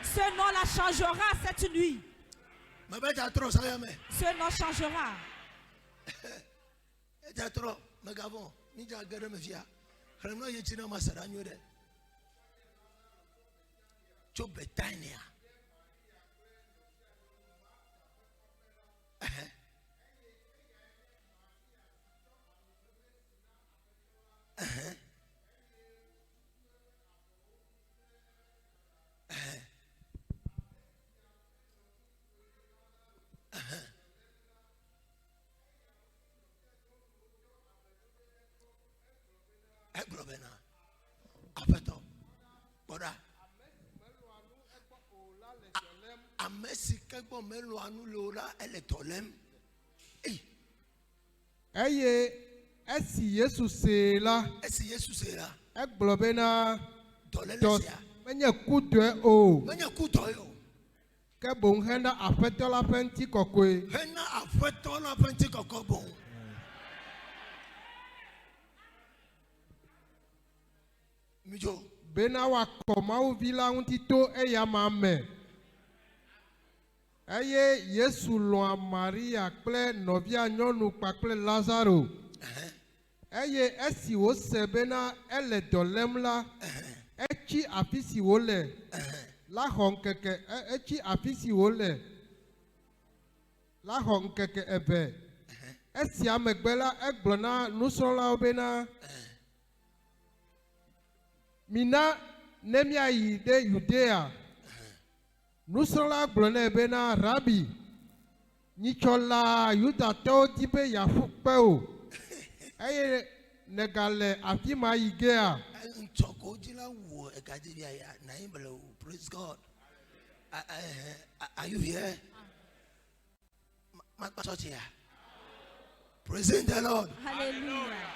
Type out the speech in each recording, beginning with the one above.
Ce nom-là changera cette nuit. Ce nom changera. Eye esi Yesu se la eglobena dos menye kudwe o ke bon hena afeto la penti kokwe bena wa koma u vila untito eya mame Eye Yesu loa Maria kple novia nyɔnu kpakple Lazaro. Eye esi wo se bena ele dɔ lém la, etsi afi si wo le. La xɔ ŋkeke etsi afi si wo le. La xɔ ŋkeke eve. Esia megbe la egblɔ na nusrɔ̃lawo bena mina ne miayi ɖe Yudea. Nusrɔ̃la gblɔ nɛ bena Rabi, nyitsɔla Yudatɔwo di be yeaƒu kpe o, eye negale afi ma yi gea. Praise God. Are you here? Praising the Lord. Hallelujah.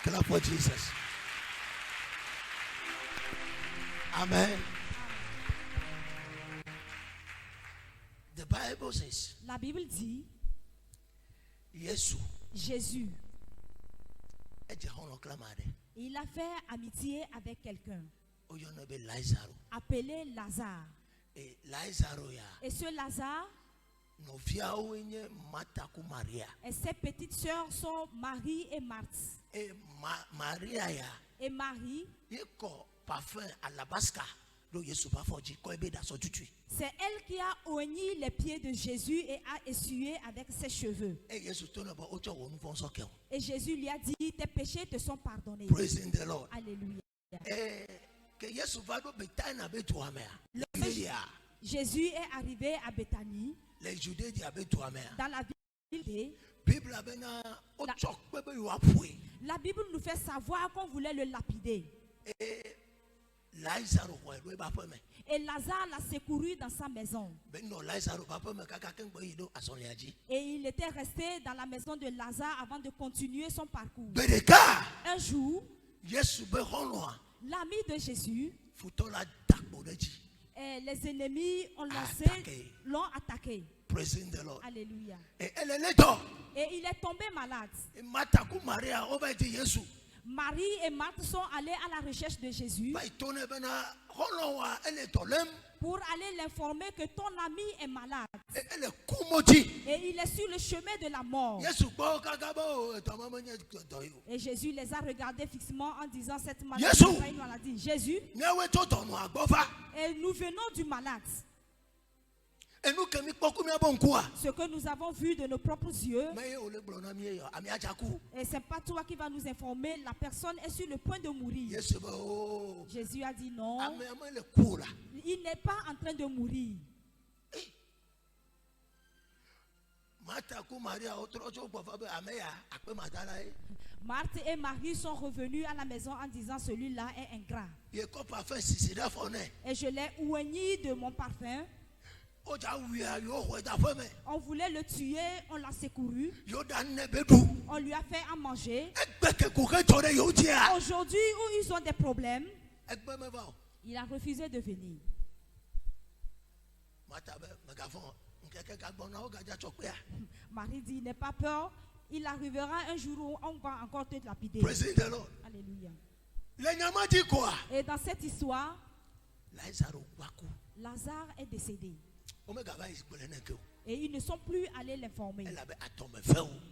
Clap for Jesus. Amen. The Bible says, La Bible dit, Jésus, il a fait amitié avec quelqu'un appelé appelé Lazare. Et Lazaro Et ce Lazare et ses petites sœurs sont Marie et Marthe. et Et Marie, parfum alabaster. c'est elle qui a oigné les pieds de Jésus et a essuyé avec ses cheveux. Et Jésus lui a dit, tes péchés te sont pardonnés. Praising the Lord. Alléluia. Jésus est arrivé à Béthanie, dans la ville. La Bible nous fait savoir qu'on voulait le lapider. Et Lazare l'a secouru dans sa maison. Et il était resté dans la maison de Lazare avant de continuer son parcours. Un jour, l'ami de Jésus et les ennemis l'ont attaqué. Alléluia. Et il est tombé malade. Marie et Marthe sont allées à la recherche de Jésus pour aller l'informer que ton ami est malade et il est sur le chemin de la mort. Et Jésus les a regardés fixement en disant, cette maladie, il a dit, Jésus, et nous venons du malade. Ce que nous avons vu de nos propres yeux, et ce n'est pas toi qui vas nous informer, la personne est sur le point de mourir. Jésus a dit non, il n'est pas en train de mourir. Marthe et Marie sont revenus à la maison en disant, celui-là est ingrat. Et je l'ai oigné de mon parfum. On voulait le tuer, on l'a secouru. On lui a fait à manger. Aujourd'hui, où ils ont des problèmes, il a refusé de venir. Marie dit, n'aie pas peur. Il arrivera un jour où on va encore te lapider. Praise the Lord. Alléluia. Et dans cette histoire, Lazare est décédé. Et ils ne sont plus allés l'informer.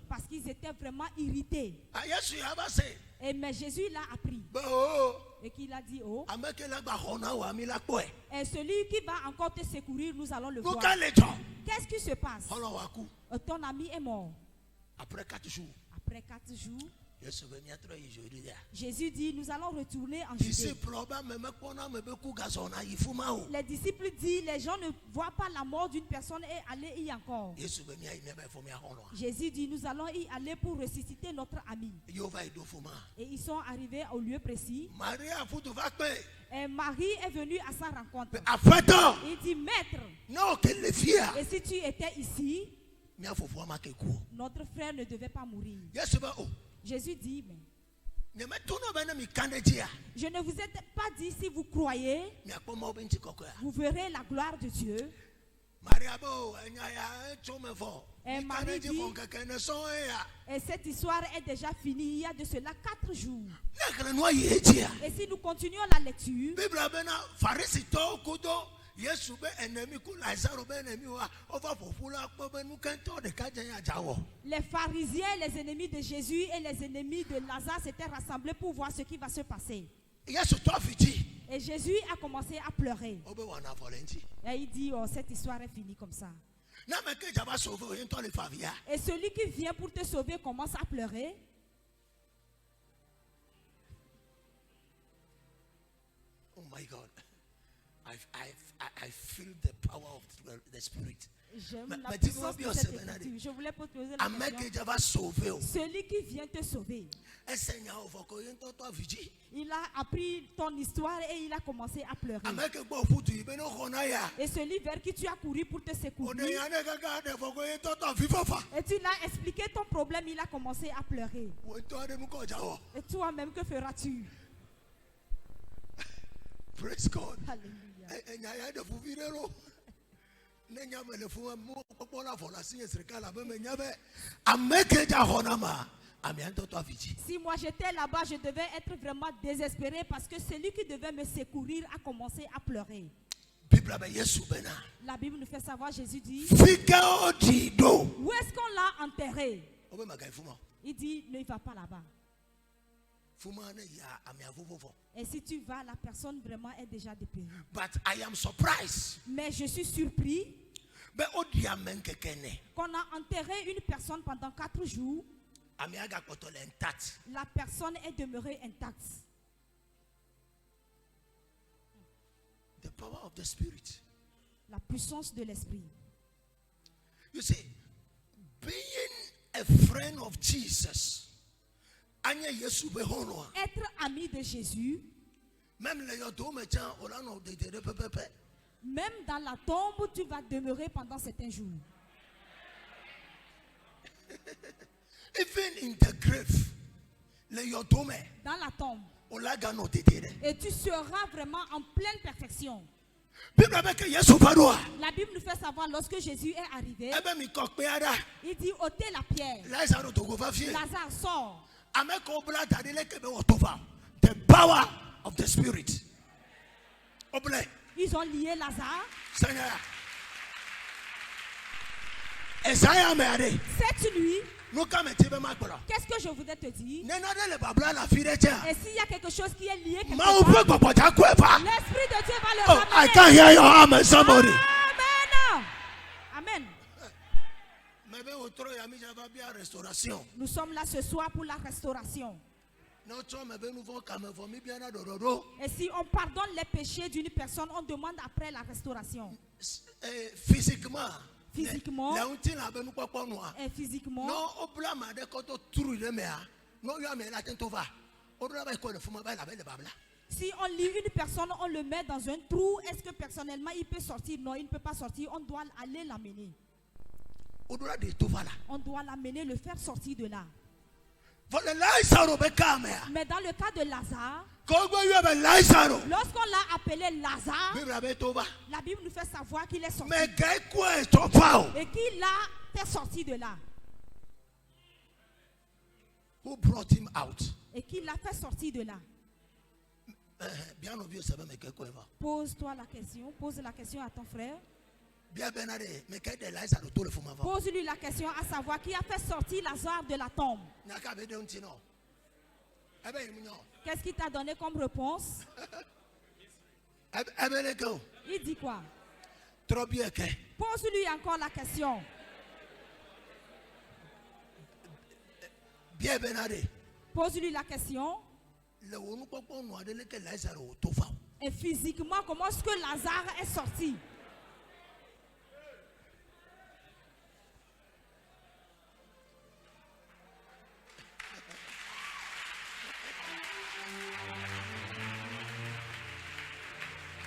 Parce qu'ils étaient vraiment irrités. Et mais Jésus l'a appris. Et qu'il a dit, oh. Et celui qui va encore te secourir, nous allons le voir. Qu'est-ce qui se passe? Ton ami est mort. Après 4 jours. Après 4 jours. Jésus dit, nous allons retourner en Judée. Les disciples disent, les gens ne voient pas la mort d'une personne et aller y encore. Jésus dit, nous allons y aller pour ressusciter notre ami. Et ils sont arrivés au lieu précis. Et Marie est venue à sa rencontre. Il dit, maître, et si tu étais ici, notre frère ne devait pas mourir. Jésus dit, mais je ne vous ai pas dit, si vous croyez, vous verrez la gloire de Dieu. Et Marie dit, et cette histoire est déjà finie il y a de cela 4 jours. Et si nous continuons la lecture, les pharisiens, les ennemis de Jésus et les ennemis de Lazare s'étaient rassemblés pour voir ce qui va se passer. Et Jésus a commencé à pleurer. Et il dit, oh, cette histoire est finie comme ça. Et celui qui vient pour te sauver commence à pleurer. Oh my God. I feel the power of the Spirit. J'aime la puissance de cette écriture. Je voulais poser la question. Celui qui vient te sauver. Il a appris ton histoire et il a commencé à pleurer. Et celui vers qui tu as couru pour te secourir. Et tu l'as expliqué ton problème, il a commencé à pleurer. Et toi-même, que feras-tu? Praise God. Hallelujah. Si moi j'étais là-bas, je devais être vraiment désespéré parce que celui qui devait me secourir a commencé à pleurer. La Bible nous fait savoir, Jésus dit, où est-ce qu'on l'a enterré? Il dit, ne va pas là-bas. Et si tu vas, la personne vraiment est déjà dépérie. But I am surprised. Mais je suis surpris qu'on a enterré une personne pendant 4 jours. La personne est demeurée intacte. The power of the Spirit. La puissance de l'esprit. You see, being a friend of Jesus. Être ami de Jésus. Même dans la tombe, tu vas demeurer pendant certains jours. Even in the grave, dans la tombe. Et tu seras vraiment en pleine perfection. La Bible nous fait savoir, lorsque Jésus est arrivé, il dit, ôtez la pierre. Lazare sort. The power of the Spirit. Ils ont lié Lazare. Cette nuit, qu'est-ce que je voudrais te dire? Et s'il y a quelque chose qui est lié, l'Esprit de Dieu va le ramener. I can't hear your amen, somebody. Amen. Amen. Nous sommes là ce soir pour la restauration. Et si on pardonne les péchés d'une personne, on demande après la restauration. Physiquement. Et physiquement. Si on lit une personne, on le met dans un trou, est-ce que personnellement il peut sortir? Non, il ne peut pas sortir. On doit aller l'amener. On doit l'amener, le faire sortir de là. Mais dans le cas de Lazare, lorsqu'on l'a appelé Lazare, la Bible nous fait savoir qu'il est sorti. Et qu'il l'a fait sortir de là. Who brought him out? Et qu'il l'a fait sortir de là. Pose-toi la question. Pose la question à ton frère. Pose-lui la question à savoir qui a fait sortir Lazare de la tombe. Qu'est-ce qu'il t'a donné comme réponse? Il dit quoi? Pose-lui encore la question. Pose-lui la question. Et physiquement, comment est-ce que Lazare est sorti?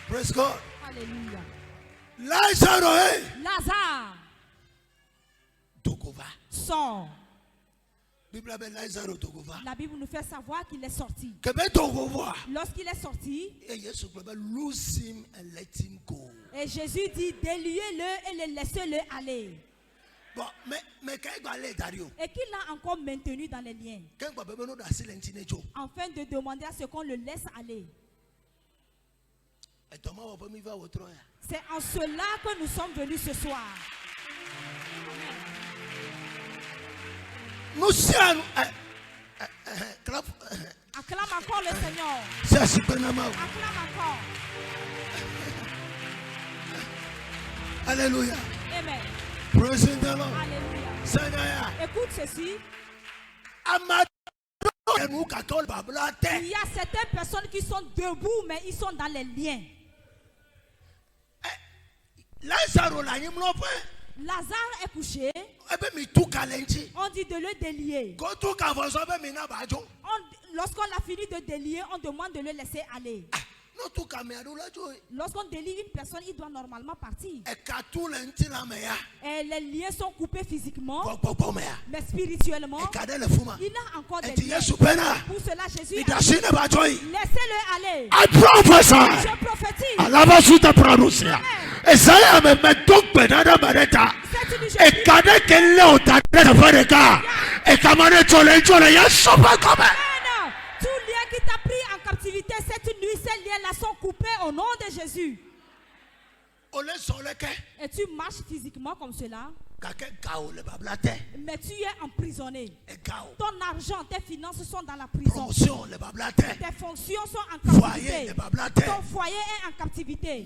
Praise God. Alléluia. Lazare. Lazare. Sort. La Bible nous fait savoir qu'il est sorti. Lorsqu'il est sorti, et Jésus dit déliez-le et laissez-le aller. Et qu'il l'a encore maintenu dans les liens, afin de demander à ce qu'on le laisse aller. C'est en cela que nous sommes venus ce soir. Acclame encore le Seigneur. Acclame encore. Alléluia. Amen. Praise the Lord. Alléluia. Écoute ceci. Il y a certaines personnes qui sont debout, mais ils sont dans les liens. Lazare est couché. On dit de le délier. Lorsqu'on a fini de délier, on demande de le laisser aller. Lorsqu'on délie une personne, il doit normalement partir. Et les liens sont coupés physiquement, mais spirituellement, il a encore des liens. Pour cela, Jésus a dit, laissez-le aller. Je prophétise. Tout lien qui t'a pris en captivité cette nuit, ces liens-là sont coupés au nom de Jésus. Et tu marches physiquement comme cela, mais tu es emprisonné. Ton argent, tes finances sont dans la prison. Tes fonctions sont en captivité. Ton foyer est en captivité. Tes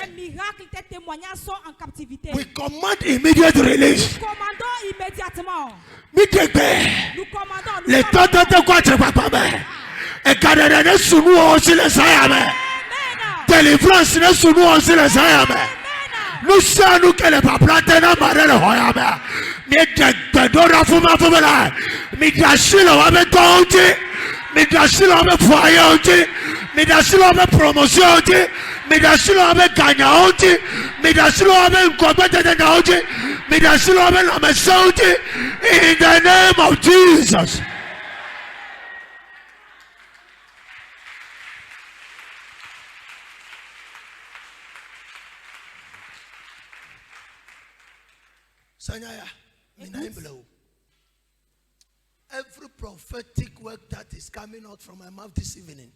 miracles, tes témoignages sont en captivité. We command immediate release. Nous commandons immédiatement. Nous commandons. Les temps quoi tu vas pas. Et quand sous nous aussi les saillaments. Délivrance ne sous nous aussi les saillaments. Nous savons que les paplates n'a pas de hoyama. Mais de dora fuma fumela. Mais d'achille on va tonti. Mais d'achille on va foyer. Mais d'achille on va promotion. Mais d'achille on va gagnant. Mais d'achille on va compétent. Mais d'achille on va la maison. In the name of Jesus. Every prophetic word that is coming out from my mouth this evening,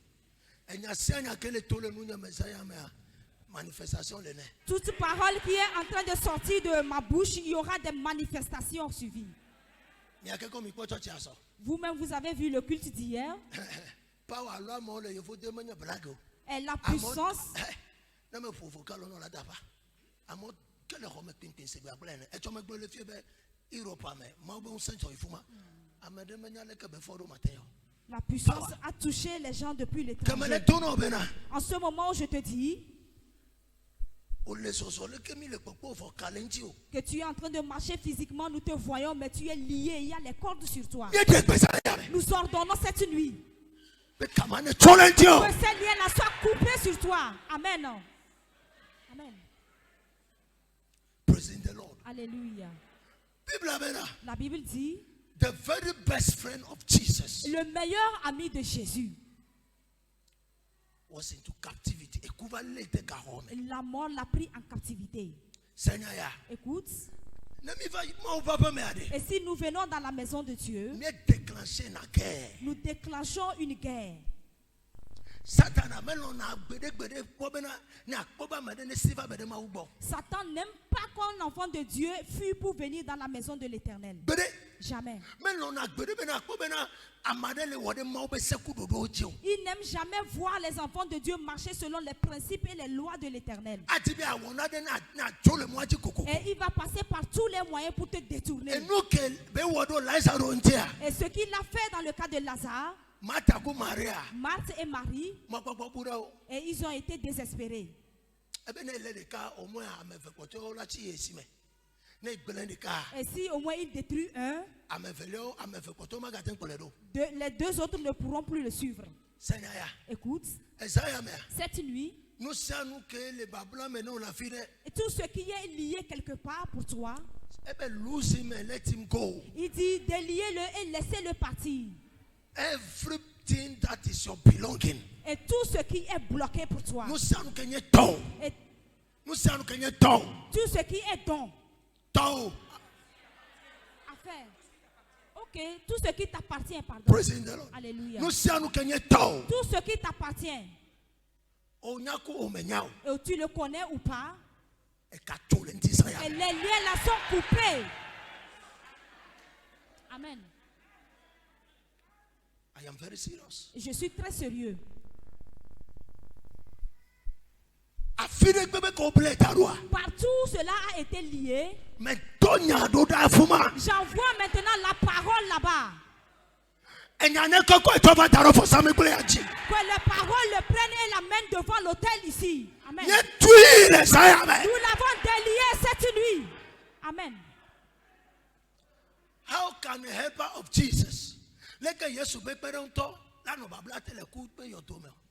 toute parole qui est en train de sortir de ma bouche, il y aura des manifestations suivies. Vous-même, vous avez vu le culte d'hier. Et la puissance. La puissance a touché les gens depuis l'étranger. En ce moment où je te dis que tu es en train de marcher physiquement, nous te voyons, mais tu es lié, il y a les cordes sur toi. Nous ordonnons cette nuit que ces liens-là soient coupés sur toi. Amen. Amen. Alléluia. La Bible dit the very best friend of Jesus, le meilleur ami de Jésus, was into captivity. La mort l'a pris en captivité. Écoute. Et si nous venons dans la maison de Dieu, nous déclenchons une guerre. Satan n'aime pas qu'un enfant de Dieu fuit pour venir dans la maison de l'Éternel. Jamais. Il n'aime jamais voir les enfants de Dieu marcher selon les principes et les lois de l'Éternel. Et il va passer par tous les moyens pour te détourner. Et ce qu'il a fait dans le cas de Lazare, Marthe et Marie, et ils ont été désespérés. Et si au moins il détruit un, les deux autres ne pourront plus le suivre. Écoute, cette nuit, et tout ce qui est lié quelque part pour toi, il dit déliez-le et laissez-le partir. Everything that is your belonging. Et tout ce qui est bloqué pour toi. Et tout ce qui est don. Affaire. Ok, tout ce qui t'appartient, pardon. Alléluia. Tout ce qui t'appartient. Et tu le connais ou pas. Et les liens là sont coupés. Amen. I am very serious. Je suis très sérieux. Partout cela a été lié. J'envoie maintenant la parole là-bas. Que la parole le prenne et l'amène devant l'autel ici. Amen. Nous l'avons délié cette nuit. Amen. How can a helper of Jesus?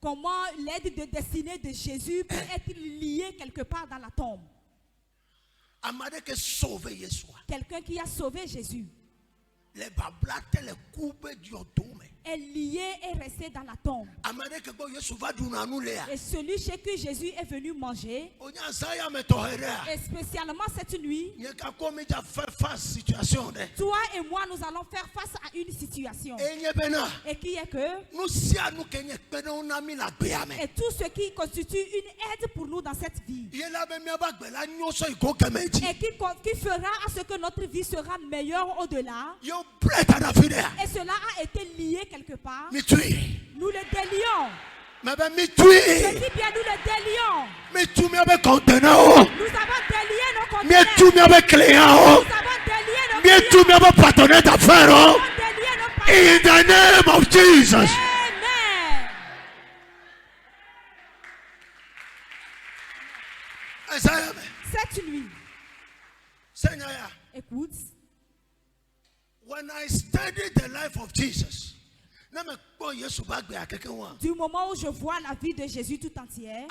Comment l'aide de destinée de Jésus peut être liée quelque part dans la tombe? Quelqu'un qui a sauvé Jésus est lié et resté dans la tombe. Et celui chez qui Jésus est venu manger, et spécialement cette nuit, toi et moi nous allons faire face à une situation. Et qui est que et tout ce qui constitue une aide pour nous dans cette vie, et qui fera à ce que notre vie sera meilleure au-delà. Et cela a été lié quelque part. Nous le délions. Je dis bien, nous le délions. Nous avons délié nos conteneurs. Nous avons délié nos partenaires d'affaires. In the name of Jesus. Amen. Cette nuit, écoute. When I studied the life of Jesus, du moment où je vois la vie de Jésus tout entière,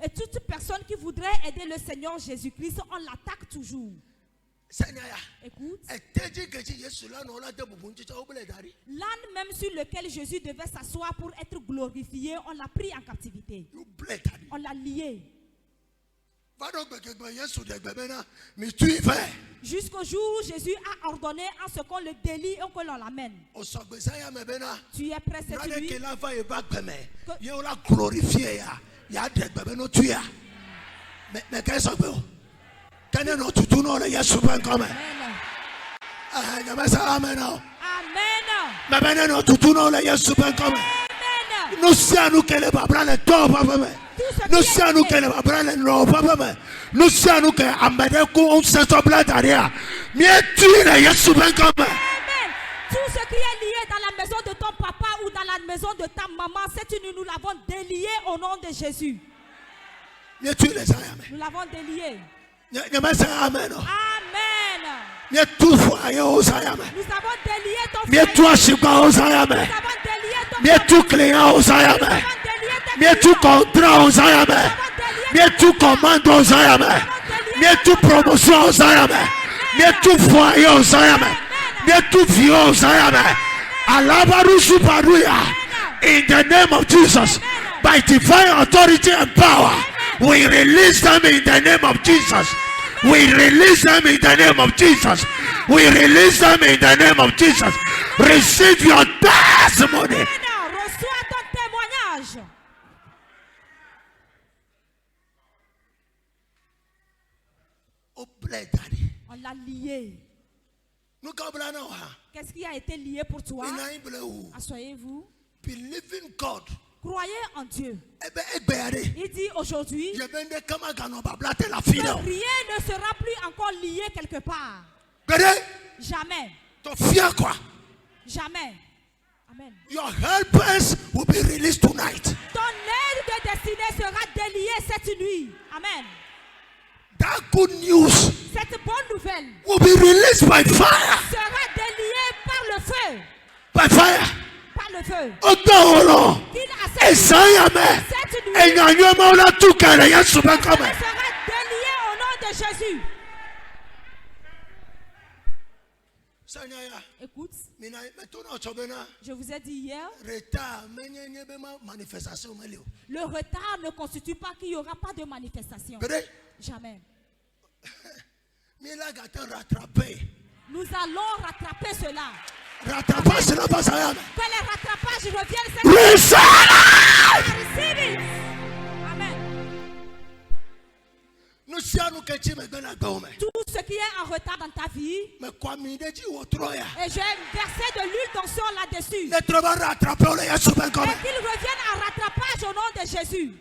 et toute personne qui voudrait aider le Seigneur Jésus-Christ, on l'attaque toujours. Écoute, l'âne même sur lequel Jésus devait s'asseoir pour être glorifié, on l'a pris en captivité. On l'a lié. Jusqu'au jour où Jésus a ordonné à ce qu'on le délie et qu'on l'amène. Tu es prêt cette nuit? Amen. Nous sommes que les babras non papa nous sommes que ambadeku on se sobla derrière mais tu es Yesu ben comme Amen. Tout ce qui est lié dans la maison de ton papa ou dans la maison de ta maman, cette nuit nous l'avons délié au nom de Jésus. Mais tu les amen. Nous l'avons délié. Amen. Amen. Mais tout foyer aux amen. Nous avons délié ton foyer. Mais toi chiba aux amen. Nous avons délié ton mais tout client aux amen. Mais tout contrat aux amen. Mais tout commande aux amen. Mais tout promotion aux amen. Mais tout foyer aux amen. Mais tout vie aux amen. Alabarusu paruya. In the name of Jesus, by divine authority and power, we release them in the name of Jesus. We release them in the name of Jesus. We release them in the name of Jesus. Receive your testimony. Amen. Reçois ton témoignage. On l'a lié. Qu'est-ce qui a été lié pour toi? Asseyez-vous. Believing God. Croyez en Dieu. Il dit aujourd'hui que rien ne sera plus encore lié quelque part. Jamais. Jamais. Amen. Your helpers will be released tonight. Ton aide de destinée sera déliée cette nuit. Amen. That good news, cette bonne nouvelle, will be released by fire. Sera déliée par le feu. By fire. Par le feu. Et ça y est, et sera délié au nom de Jésus. Écoute, je vous ai dit hier, le retard ne constitue pas qu'il n'y aura pas de manifestation. Jamais. Nous allons rattraper cela. Que les rattrapages reviennent. Receive it. Amen. Tout ce qui est en retard dans ta vie, et j'ai versé de l'huile d'onction là-dessus, et qu'ils reviennent en rattrapage au nom de Jésus.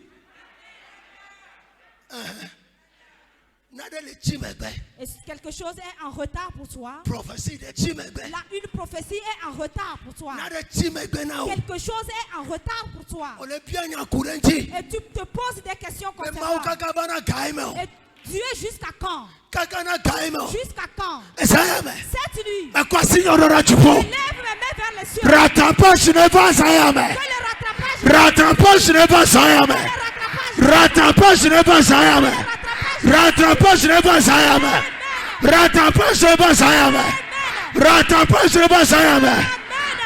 Et quelque chose est en retard pour toi. Là, une prophétie est en retard pour toi. Quelque chose est en retard pour toi. Et tu te poses des questions concernant. Et Dieu, jusqu'à quand? Jusqu'à quand? Cette nuit, je lève mes mains vers les cieux. Rattrapage ne va jamais. Rattrapage ne va jamais. Rattrapage ne va jamais. Rattrapage ne va jamais. Rattrapage ne va jamais. Rattrapage ne va jamais.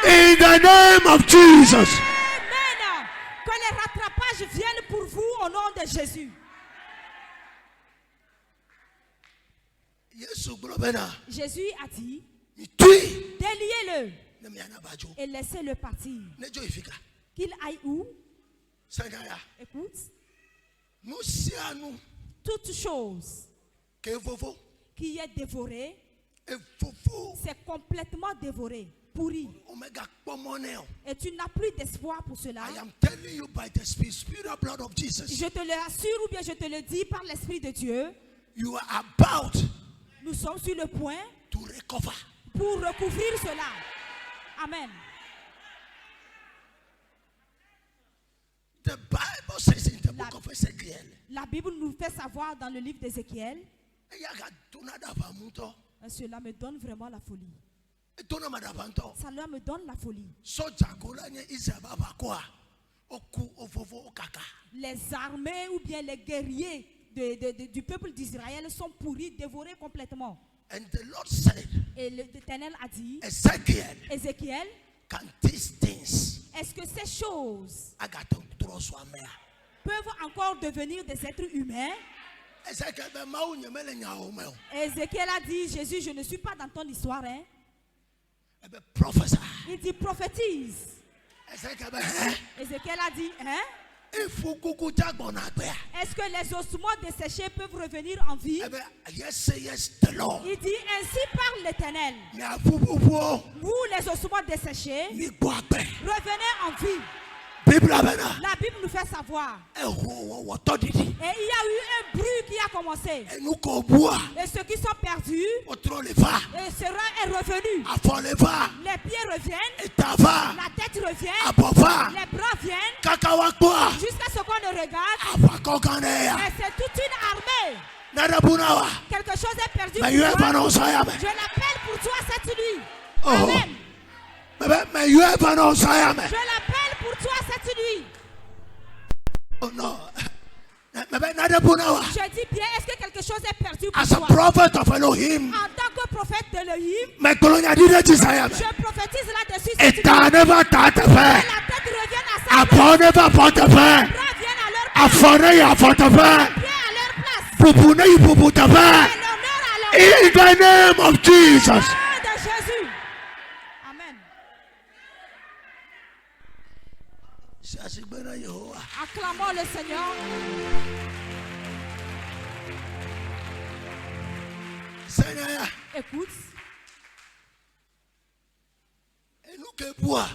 In the name of Jesus. Amen. Que les rattrapages viennent pour vous au nom de Jésus. Jésus a dit, déliez-le et laissez-le partir. Qu'il aille où? Écoute. Toute chose qui est dévorée, c'est complètement dévoré, pourri. Et tu n'as plus d'espoir pour cela. Je te le rassure ou bien je te le dis par l'Esprit de Dieu. Nous sommes sur le point pour recouvrir cela. Amen. La Bible nous fait savoir dans le livre d'Ézéchiel. Cela me donne vraiment la folie. Cela me donne la folie. Les armées ou bien les guerriers du peuple d'Israël sont pourris, dévorés complètement. Et l'Éternel a dit, Ézéchiel, est-ce que ces choses peuvent encore devenir des êtres humains? Ézéchiel a dit, Jésus, je ne suis pas dans ton histoire. Hein? Il dit, prophétise. Ézéchiel a dit, hein? Est-ce que les ossements desséchés peuvent revenir en vie? Il dit, ainsi parle l'Éternel. Vous, les ossements desséchés, revenez en vie. La Bible nous fait savoir. Et il y a eu un bruit qui a commencé. Et ceux qui sont perdus est revenu. Les pieds reviennent. La tête revient. Les bras viennent. Jusqu'à ce qu'on le regarde. Et c'est toute une armée. Quelque chose est perdu pour toi. Je l'appelle pour toi cette nuit. Amen. Je l'appelle pour toi cette nuit. Oh non. Je dis bien, est-ce que quelque chose est perdu pour As toi? a prophet of Elohim, en tant que prophète d'Elohim, je prophétise là-dessus. Et ta la tête revienne à sa place. Les bras viennent à leur place. Les pieds à leur place. In the name of Jesus. De Jésus. Amen. Acclamons le Seigneur. Seigneur, écoute.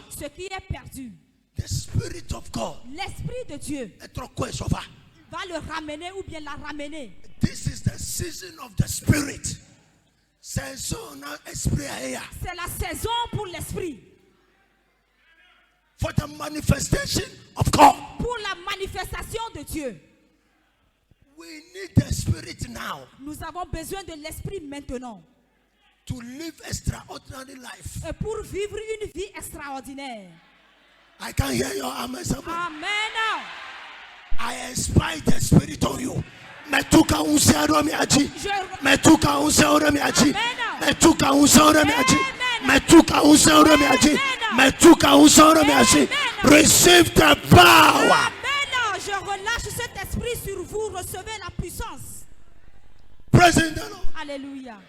Ce qui est perdu, the Spirit of God, l'Esprit de Dieu va le ramener ou bien la ramener. This is the season of the Spirit. C'est la saison pour l'Esprit. For the manifestation of God. Pour la manifestation de Dieu. We need the Spirit now. Nous avons besoin de l'Esprit maintenant. To live extraordinary life. Et pour vivre une vie extraordinaire. I can hear your amen. Amen. I inspire the Spirit on you. Metuka unse oromi aji. Metuka unse oromi aji. Metuka unse oromi aji. Metuka unse oromi aji. Metuka unse oromi aji. Receive the power. Amen. Je relâche cet esprit sur vous. Recevez la puissance. Praise the Lord. Alléluia.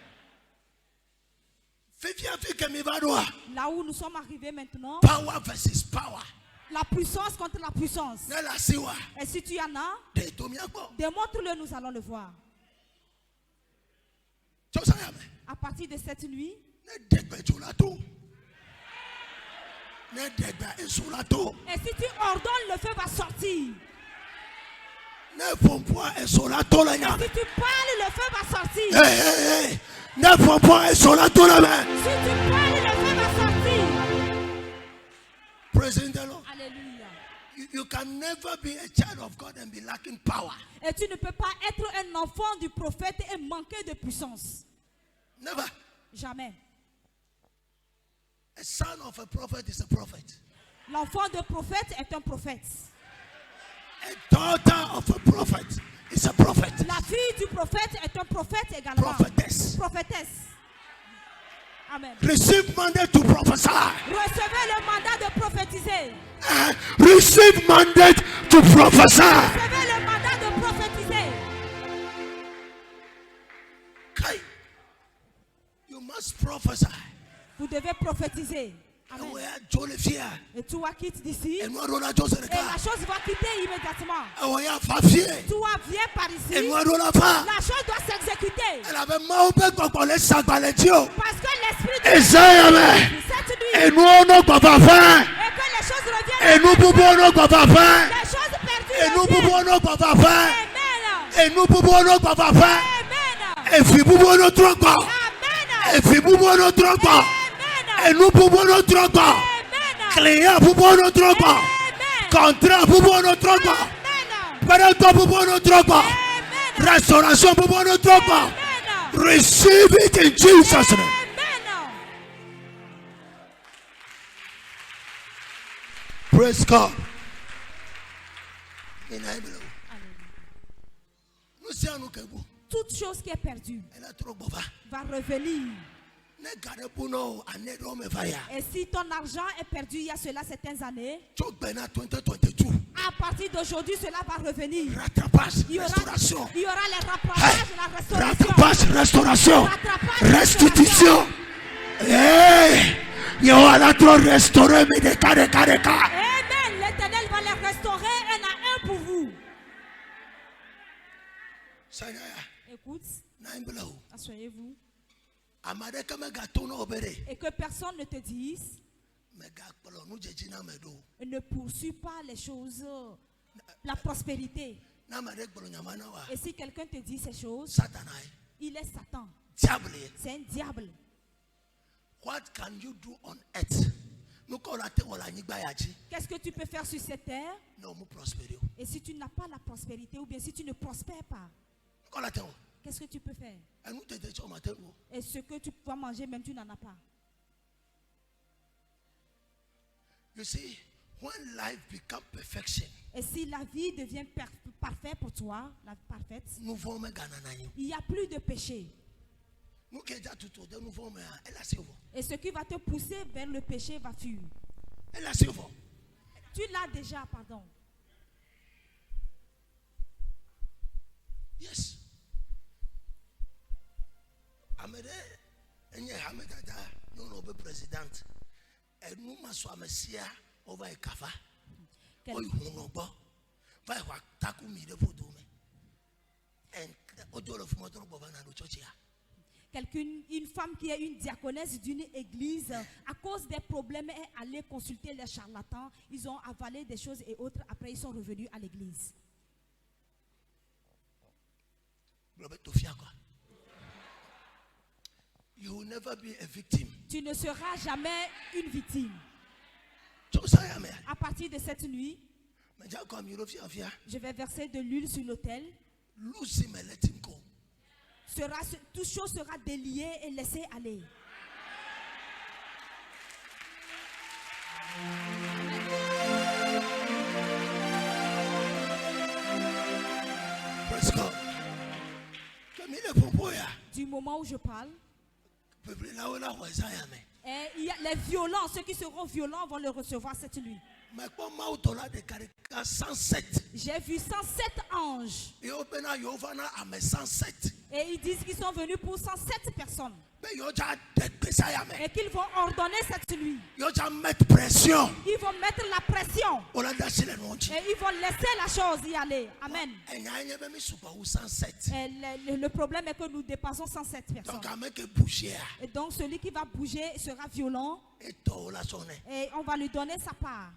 Là où nous sommes arrivés maintenant, power versus power. La puissance contre la puissance. Et si tu en as, démontre-le, nous allons le voir. À partir de cette nuit, et si tu ordonnes, le feu va sortir. Et si tu parles, le feu va sortir. Si tu parles, le feu va sortir. Praise the Lord. Alléluia. You can never be a child of God and be lacking power. Et tu ne peux pas être un enfant du prophète et manquer de puissance. Never. Jamais. A son of a prophet is a prophet. L'enfant de prophète est un prophète. A daughter of a prophet is a prophet. La fille du prophète est un prophète également. Prophetess. Prophétesse. Amen. Receive mandate to prophesy. Recevez le mandat de prophétiser. Receive mandate to prophesy. Recevez le mandat de prophétiser. Okay. You must prophesy. Vous devez prophétiser. Amen. Et toi quitte d'ici. Et la chose va quitter immédiatement. Toi viens par ici. La chose doit s'exécuter. Parce que l'esprit de Dieu cette nuit. Et que les choses reviennent. Les choses perdues. Amen. Et nous pouvons notre droit. Client pour notre droit. Contrat pour notre droit. Parental pour notre droit. Restauration pour notre droit. Receive it in Jesus' name. Praise God. Toute chose qui est perdue va revenir. Et si ton argent est perdu il y a cela certaines années, à partir d'aujourd'hui, cela va revenir. Il y aura les rattrapages, la restauration, restitution. Il y aura trop restauré, mais des cas. Amen. L'Éternel va les restaurer un à un pour vous. Écoute, asseyez-vous. Et que personne ne te dise ne poursuis pas les choses, la prospérité. Et si quelqu'un te dit ces choses, il est Satan. C'est un diable. What can you do on earth? Qu'est-ce que tu peux faire sur cette terre? Et si tu n'as pas la prospérité ou bien si tu ne prospères pas, qu'est-ce que tu peux faire? Et ce que tu vas manger, même tu n'en as pas. You see, when life becomes perfection, et si la vie devient parfaite pour toi, la vie parfaite, il n'y a plus de péché. Et ce qui va te pousser vers le péché va fuir. Tu l'as déjà, pardon. Yes. Une femme qui est une diaconesse d'une église, à cause des problèmes, est allée consulter les charlatans. Ils ont avalé des choses et autres. Après, ils sont revenus à l'église. You will never be a victim. Tu ne seras jamais une victime. À partir de cette nuit, je vais verser de l'huile sur l'autel. Toute chose sera déliée et laissée aller. Du moment où je parle, et les violents, ceux qui seront violents vont le recevoir cette nuit. J'ai vu 107 anges. Et ils disent qu'ils sont venus pour 107 personnes. Et qu'ils vont ordonner cette nuit. Ils vont mettre la pression. Et ils vont laisser la chose y aller. Amen. Et le problème est que nous dépassons 107 personnes. Et donc celui qui va bouger sera violent. Et on va lui donner sa part.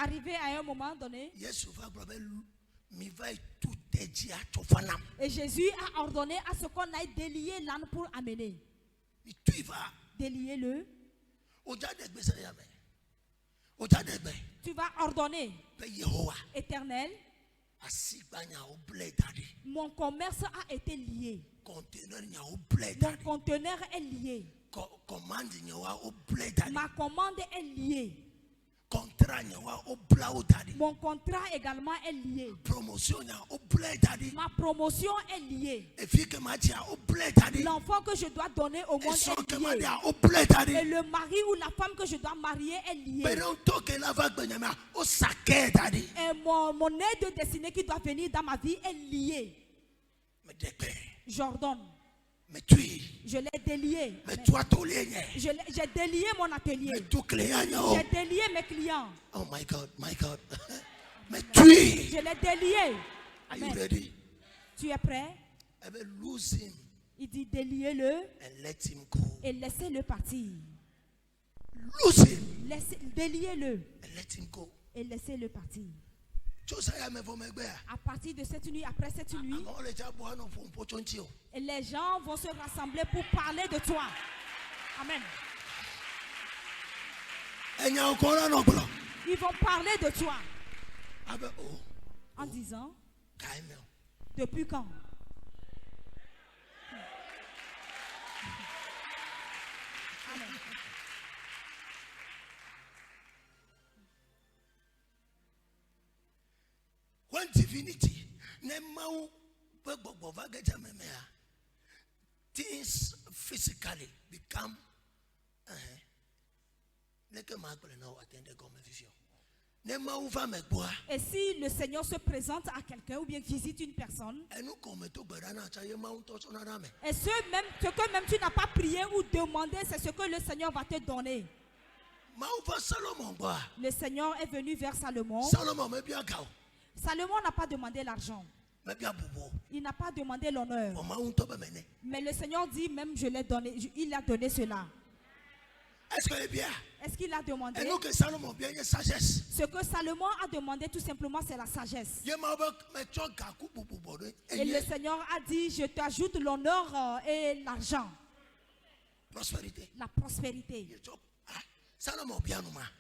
Arrivé à un moment donné, et Jésus a ordonné à ce qu'on aille délier l'âne pour amener. Délier-le. Tu vas ordonner, Éternel, mon commerce a été lié. Mon conteneur est lié. Ma commande est liée. Mon contrat également est lié. Ma promotion est liée. L'enfant que je dois donner au monde est lié. Et le mari ou la femme que je dois marier est lié. Et mon aide de destinée qui doit venir dans ma vie est lié. J'ordonne. Je l'ai délié. J'ai délié mon atelier. J'ai délié mes clients. Oh my God. Je l'ai délié. Are you ready? Tu es prêt? Il dit déliez-le et laissez-le partir. Déliez-le et laissez-le partir. À partir de cette nuit, après cette nuit, et les gens vont se rassembler pour parler de toi. Amen. Ils vont parler de toi en disant, depuis quand? Amen. When divinity, things physically become et si le Seigneur se présente à quelqu'un ou bien visite une personne, et ce que même tu n'as pas prié ou demandé, c'est ce que le Seigneur va te donner. Le Seigneur est venu vers Salomon. Salomon n'a pas demandé l'argent. Il n'a pas demandé l'honneur. Mais le Seigneur dit même je l'ai donné, il a donné cela. Est-ce qu'il a demandé? Ce que Salomon a demandé tout simplement c'est la sagesse. Et le Seigneur a dit je t'ajoute l'honneur et l'argent. La prospérité.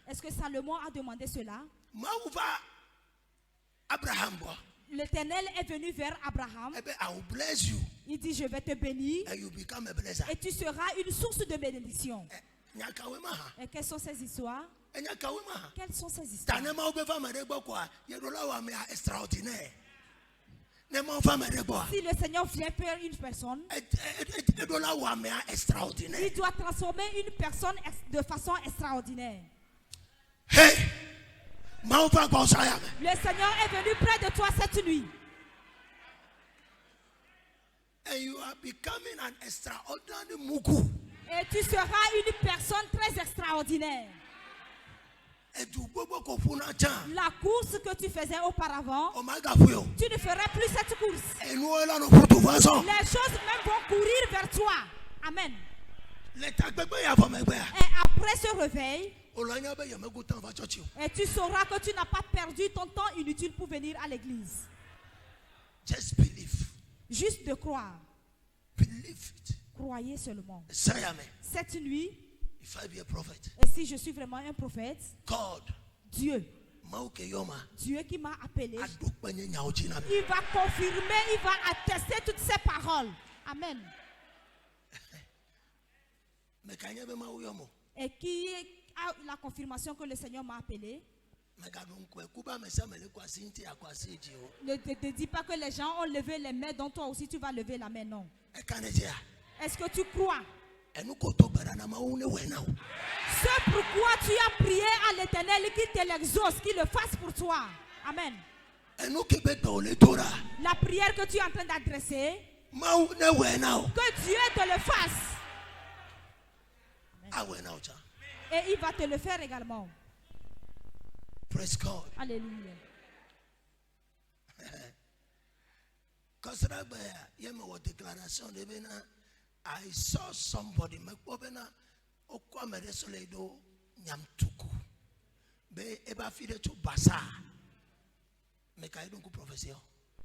Est-ce que Salomon a demandé cela? L'Éternel est venu vers Abraham. Il dit je vais te bénir et tu seras une source de bénédiction. Et quelles sont ces histoires? Quelles sont ces histoires? Si le Seigneur vient faire une personne, il doit transformer une personne de façon extraordinaire. Hey! Le Seigneur est venu près de toi cette nuit. And you are becoming an extraordinary mugu. Et tu seras une personne très extraordinaire. La course que tu faisais auparavant, tu ne ferais plus cette course. Les choses même vont courir vers toi. Amen. Et après ce réveil, et tu sauras que tu n'as pas perdu ton temps inutile pour venir à l'église. Just believe. Juste de croire. Believe it. Croyez seulement. Cette nuit, if I be a prophet, et si je suis vraiment un prophète, God, Dieu qui m'a appelé, il va confirmer, il va attester toutes ces paroles. Amen. Et qui a la confirmation que le Seigneur m'a appelé? Ne te dis pas que les gens ont levé les mains, donc toi aussi tu vas lever la main, non. Est-ce que tu crois? Ce pourquoi tu as prié à l'Éternel qu'il te l'exauce, qu'il le fasse pour toi. Amen. La prière que tu es en train d'adresser, que Dieu te le fasse. Amen. Et il va te le faire également. Praise God. Alléluia. I saw somebody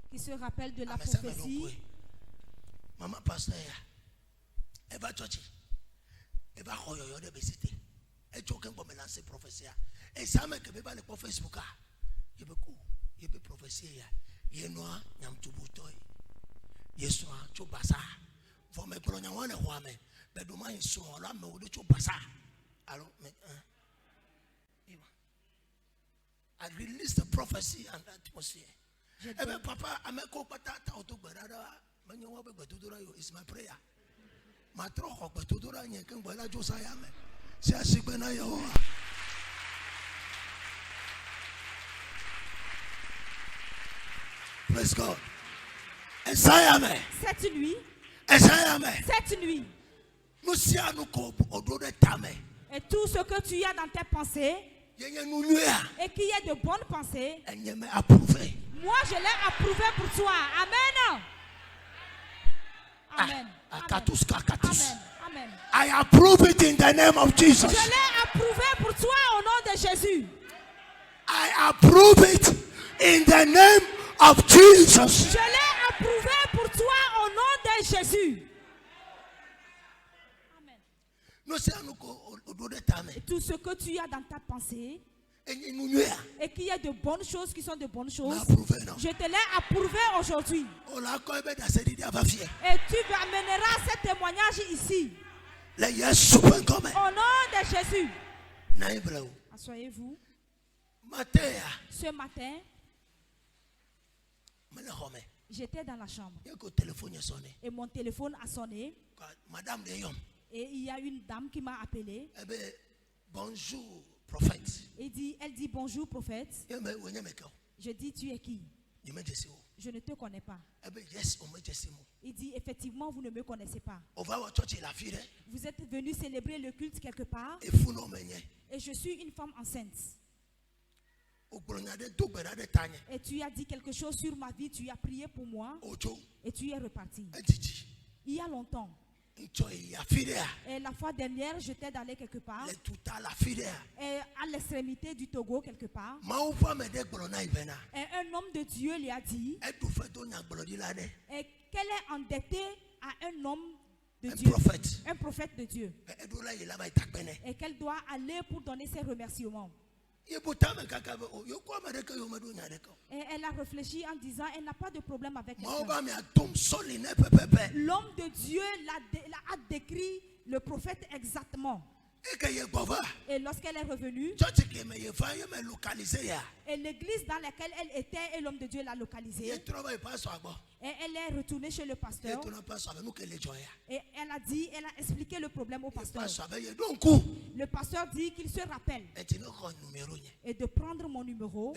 qui se rappelle de la prophétie. Maman pasteur Eva Chochi Eva Hoyo de Besite et choquant pour me lancer prophétie et ça me que ba le Facebook a yebe prophétie ya yenoa nyamtubutoy yeswa chobasa for me polonya wane hwame beduma inso la me wo de chobasa alors me I released the prophecy and the atmosphere. Ebe papa ameko patata otogbadada manyo be gbadodora yo is my prayer. Matro ho gbadodora yen kan gbala Josiah me. Si asigbe na yo. Praise God. Esaya me. Cette nuit. Esaya me. Cette nuit. Nous si anu ko odode tame. Et tout ce que tu as dans tes pensées et qui est de bonnes pensées, moi je l'ai approuvé pour toi. Amen. Amen. Amen. Amen. I approve it in the name of Jesus. Je l'ai approuvé pour toi au nom de Jésus. I approve it in the name of Jesus. Je l'ai approuvé pour toi au nom de Jésus. Tout ce que tu as dans ta pensée et qu'il y a de bonnes choses qui sont de bonnes choses, je te l'ai approuvé aujourd'hui. Et tu amèneras ce témoignage ici. Au nom de Jésus. Asseyez-vous. Ce matin, j'étais dans la chambre et mon téléphone a sonné. Et il y a une dame qui m'a appelé. Bonjour, prophète. Elle dit bonjour, prophète. Je dis, tu es qui? Je ne te connais pas. Il dit, effectivement, vous ne me connaissez pas. Vous êtes venu célébrer le culte quelque part. Et je suis une femme enceinte. Et tu as dit quelque chose sur ma vie, tu as prié pour moi. Et tu es reparti. Il y a longtemps. Et la fois dernière, j'étais allé quelque part. Et à l'extrémité du Togo, quelque part. Et un homme de Dieu lui a dit et qu'elle est endettée à un homme de Dieu, un prophète de Dieu. Et qu'elle doit aller pour donner ses remerciements. Et elle a réfléchi en disant elle n'a pas de problème avec quelqu'un. L'homme de Dieu a décrit le prophète exactement. Et lorsqu'elle est revenue, et l'église dans laquelle elle était, et l'homme de Dieu l'a localisée. Et elle est retournée chez le pasteur. Et elle a expliqué le problème au pasteur. Le pasteur dit qu'il se rappelle et de prendre mon numéro.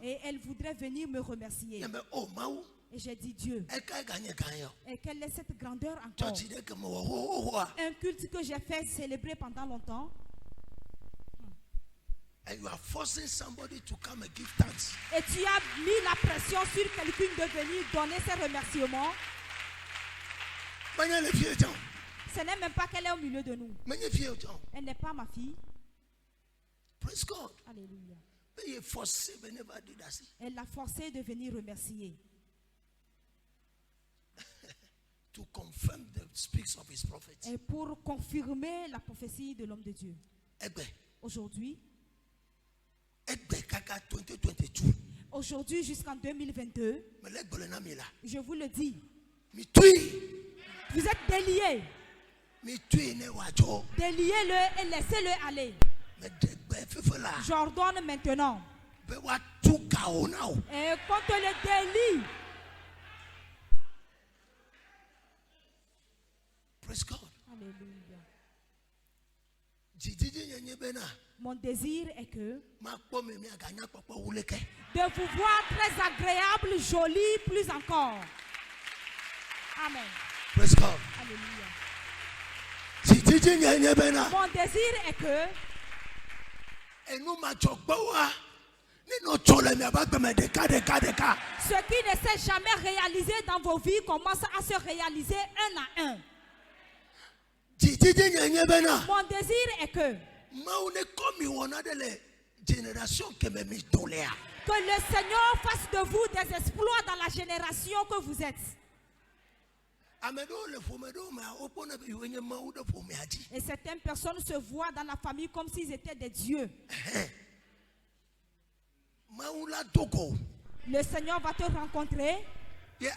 Et elle voudrait venir me remercier. Et j'ai dit Dieu. Et quelle est cette grandeur encore? Un culte que j'ai fait célébrer pendant longtemps. And you are forcing somebody to come and give thanks. Et tu as mis la pression sur quelqu'un de venir donner ses remerciements. Ce n'est même pas qu'elle est au milieu de nous. Elle n'est pas ma fille. Praise God. Alléluia. Elle l'a forcé de venir remercier. To confirm the speaks of his prophet. Et pour confirmer la prophétie de l'homme de Dieu. Aujourd'hui. Aujourd'hui jusqu'en 2022. Je vous le dis. Vous êtes déliés. Déliez-le et laissez-le aller. J'ordonne maintenant. Et quand le délie. Praise God. Alléluia. Mon désir est que de vous voir très agréable, joli, plus encore. Amen. Praise God. Alléluia. Mon désir est que ce qui ne s'est jamais réalisé dans vos vies commence à se réaliser un à un. Mon désir est que le Seigneur fasse de vous des exploits dans la génération que vous êtes. Et certaines personnes se voient dans la famille comme s'ils étaient des dieux. Le Seigneur va te rencontrer. Et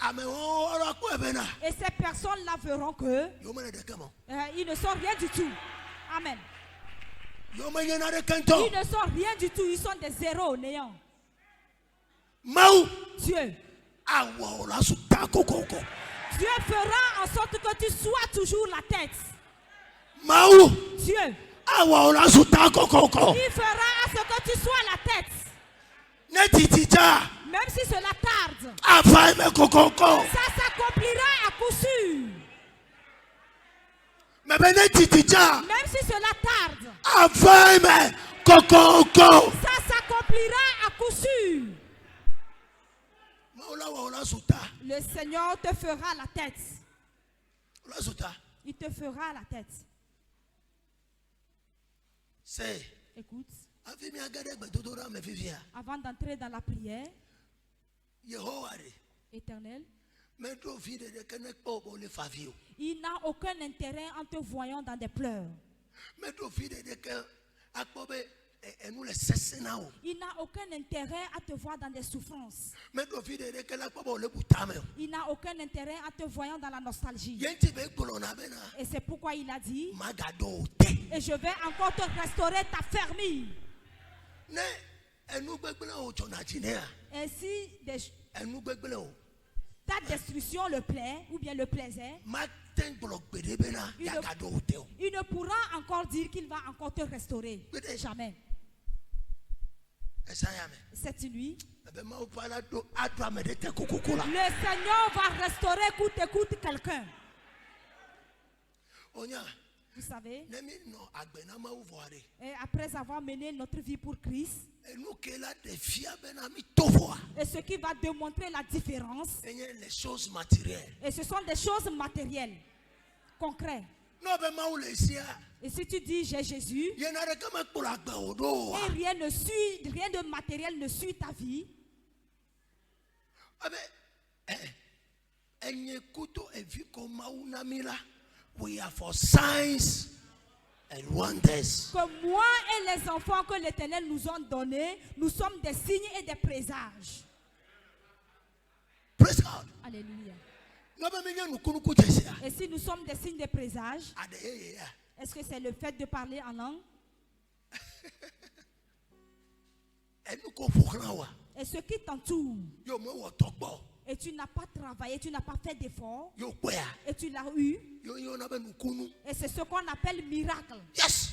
ces personnes-là verront que ils ne sont rien du tout. Amen. Ils ne sont rien du tout. Ils sont des zéros, néants. Dieu. Dieu fera en sorte que tu sois toujours la tête. Dieu. Il fera en sorte que tu sois la tête. Même si cela tarde, ça s'accomplira à coup sûr. Même si cela tarde, ça s'accomplira à coup sûr. Le Seigneur te fera la tête. Il te fera la tête. Écoute. Avant d'entrer dans la prière, Éternel, il n'a aucun intérêt en te voyant dans des pleurs. Il n'a aucun intérêt à te voir dans des souffrances. Il n'a aucun intérêt à te voyant dans la nostalgie. Et c'est pourquoi il a dit, et je vais encore te restaurer ta famille. Et si ta destruction le plaît ou bien le plaisait, il ne pourra encore dire qu'il va encore te restaurer. Jamais. Cette nuit, le Seigneur va restaurer coûte que coûte quelqu'un. Vous savez, et après avoir mené notre vie pour Christ, et ce qui va démontrer la différence, et ce sont des choses matérielles, concrètes. Et si tu dis j'ai Jésus, et rien de matériel ne suit ta vie, we are for signs and wonders. Que moi et les enfants que l'Éternel nous ont donnés, nous sommes des signes et des présages. Praise God. Alléluia. Et si nous sommes des signes de présages, est-ce que c'est le fait de parler en langue? Et ce qui t'entoure, et tu n'as pas travaillé, tu n'as pas fait d'effort, et tu l'as eu, et c'est ce qu'on appelle miracle. Yes.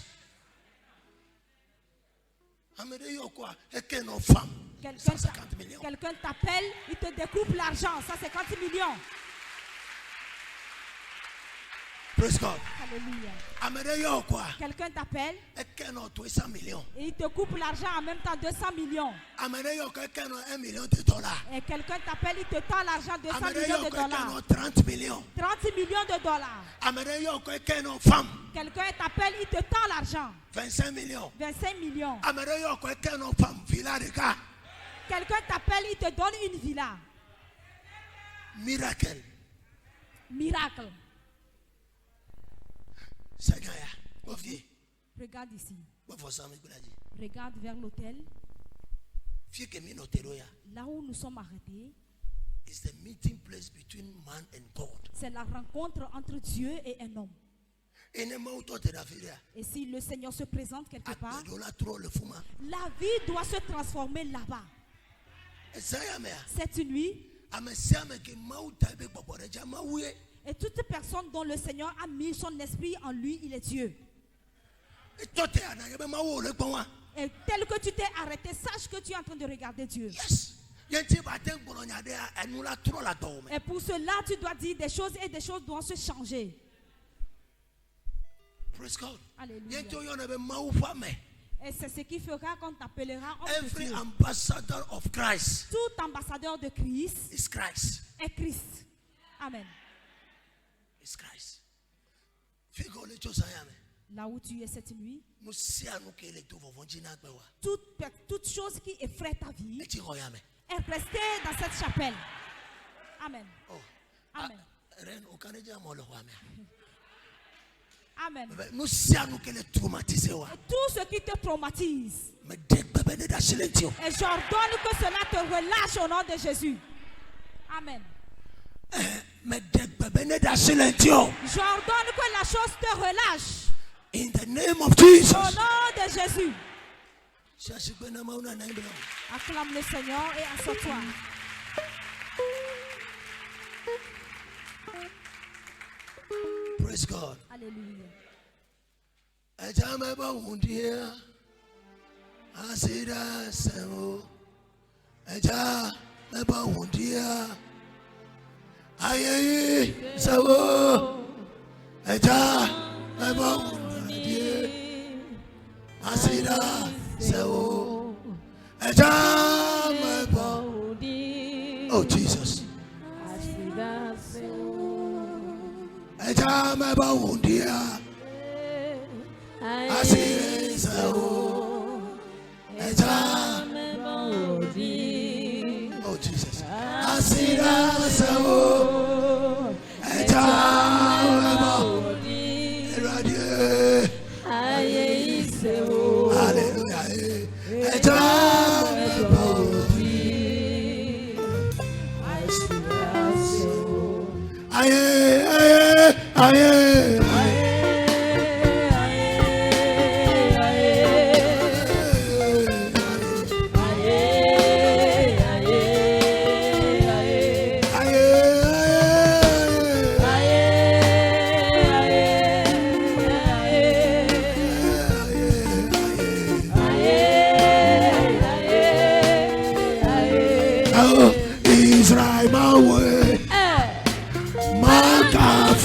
Quelqu'un t'appelle, il te découpe l'argent, 150 millions. Praise God. Alléluia. Quelqu'un t'appelle et il te coupe l'argent en même temps, 200 millions. Et quelqu'un t'appelle, il te tend l'argent, 200 millions de dollars. 30 millions. 30 millions de dollars. Quelqu'un t'appelle, il te tend l'argent. 25 millions. 25 millions. Quelqu'un t'appelle, il te donne une villa. Miracle. Regarde ici. Regarde vers l'hôtel. Là où nous sommes arrêtés, c'est la rencontre entre Dieu et un homme. Et si le Seigneur se présente quelque part, la vie doit se transformer là-bas. Cette nuit, et toute personne dont le Seigneur a mis son esprit en lui, il est Dieu. Et tel que tu t'es arrêté, sache que tu es en train de regarder Dieu. Et pour cela, tu dois dire des choses et des choses doivent se changer. Alléluia. Et c'est ce qui fera qu'on t'appellera homme de Dieu. Tout ambassadeur de Christ est Christ. Amen. Là où tu es cette nuit, toute chose qui effraie ta vie est restée dans cette chapelle. Amen. Amen. Amen. Et tout ce qui te traumatise, et j'ordonne que cela te relâche au nom de Jésus. Amen. J'ordonne que la chose te relâche. In the name of Jesus. Au nom de Jésus. Acclame le Seigneur et assois-toi. Praise God. Alléluia. Oh Jesus. Oh Jesus. Israel, my way, my God,